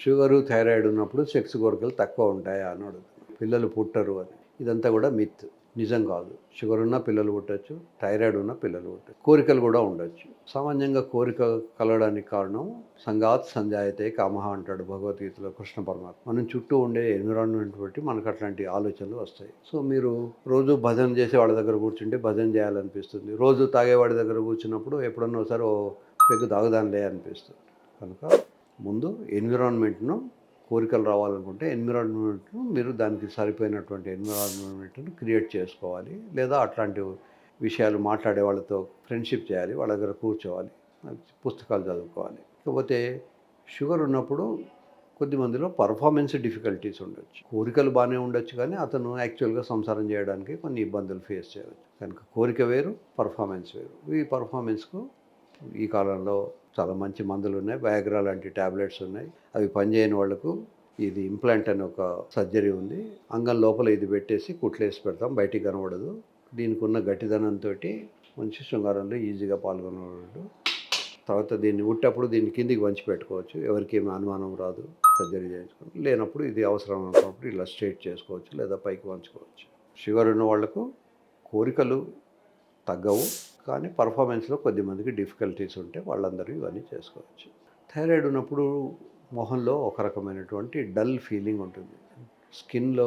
Sugar, thyroid ఉన్నప్పుడు sex కోరికలు తక్కువ ఉంటాయా అని అడుగుతున్నారు. పిల్లలు పుట్టరు అని. ఇదంతా కూడా మిత్, నిజం కాదు. షుగర్ ఉన్న పిల్లలు పుట్టచ్చు, థైరాయిడ్ ఉన్న పిల్లలు పుట్టచ్చు, కోరికలు కూడా ఉండొచ్చు. సామాన్యంగా కోరిక కలగడానికి కారణం సంగాత్ సంజాయతే కామహ అంటాడు భగవద్గీతలో కృష్ణ పరమాత్మ. మనం చుట్టూ ఉండే ఎన్విరాన్మెంట్ బట్టి మనకు అట్లాంటి ఆలోచనలు వస్తాయి. సో మీరు రోజు భజన చేసే వాళ్ళ దగ్గర కూర్చుంటే భజన చేయాలనిపిస్తుంది. రోజు తాగేవాడి దగ్గర కూర్చున్నప్పుడు ఎప్పుడన్నా ఒకసారి ఓ పెగ్గు తాగుదానిలే అనిపిస్తుంది. కనుక ముందు ఎన్విరాన్మెంట్ను, కోరికలు రావాలనుకుంటే ఎన్విరాన్మెంట్ను మీరు దానికి సరిపోయినటువంటి ఎన్విరాన్మెంట్ను క్రియేట్ చేసుకోవాలి. లేదా అట్లాంటి విషయాలు మాట్లాడే వాళ్ళతో ఫ్రెండ్షిప్ చేయాలి, వాళ్ళ దగ్గర కూర్చోవాలి, పుస్తకాలు చదువుకోవాలి. కాకపోతే షుగర్ ఉన్నప్పుడు కొద్దిమందిలో పర్ఫార్మెన్స్ డిఫికల్టీస్ ఉండొచ్చు. కోరికలు బాగానే ఉండొచ్చు, కానీ అతను యాక్చువల్గా సంసారం చేయడానికి కొన్ని ఇబ్బందులు ఫేస్ చేయవచ్చు. కనుక కోరిక వేరు, పర్ఫార్మెన్స్ వేరు. ఈ పర్ఫార్మెన్స్కు ఈ కాలంలో చాలా మంచి మందులు ఉన్నాయి. వయాగ్రా లాంటి ట్యాబ్లెట్స్ ఉన్నాయి. అవి పనిచేయని వాళ్లకు ఇది ఇంప్లాంట్ అనే ఒక సర్జరీ ఉంది. అంగం లోపల ఇది పెట్టేసి కుట్లేసి పెడతాం, బయటికి కనబడదు. దీనికి ఉన్న గట్టిదనంతో మంచి శృంగారంలో ఈజీగా పాల్గొనేవాడు. తర్వాత దీన్ని ఉట్టప్పుడు దీన్ని కిందికి వంచి పెట్టుకోవచ్చు, ఎవరికి ఏమి అనుమానం రాదు. సర్జరీ చేయించుకోవచ్చు. లేనప్పుడు ఇది అవసరం అనుకున్నప్పుడు ఇలా స్ట్రైట్ చేసుకోవచ్చు, లేదా పైకి వంచుకోవచ్చు. షుగర్ ఉన్న వాళ్లకు కోరికలు తగ్గవు, కానీ పర్ఫార్మెన్స్లో కొద్దిమందికి డిఫికల్టీస్ ఉంటే వాళ్ళందరూ ఇవన్నీ చేసుకోవచ్చు. థైరాయిడ్ ఉన్నప్పుడు మొహంలో ఒక రకమైనటువంటి డల్ ఫీలింగ్ ఉంటుంది. స్కిన్లో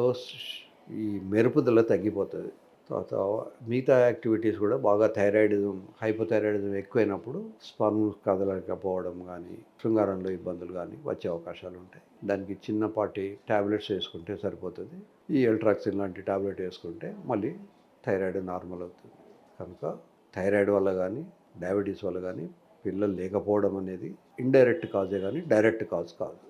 ఈ మెరుపుదల తగ్గిపోతుంది. తర్వాత మిగతా యాక్టివిటీస్ కూడా బాగా థైరాయిడిజం, హైపోథైరాయిడిజం ఎక్కువైనప్పుడు స్పర్మ్ కదలకపోవడం కానీ, శృంగారంలో ఇబ్బందులు కానీ వచ్చే అవకాశాలు ఉంటాయి. దానికి చిన్నపాటి ట్యాబ్లెట్స్ వేసుకుంటే సరిపోతుంది. ఈ ఎల్ట్రాక్సిన్ లాంటి ట్యాబ్లెట్ వేసుకుంటే మళ్ళీ థైరాయిడ్ నార్మల్ అవుతుంది. కనుక థైరాయిడ్ వల్ల కానీ, డయాబెటీస్ వల్ల కానీ పిల్లలు లేకపోవడం అనేది ఇండైరెక్ట్ కాజే కానీ డైరెక్ట్ కాజ్ కాదు.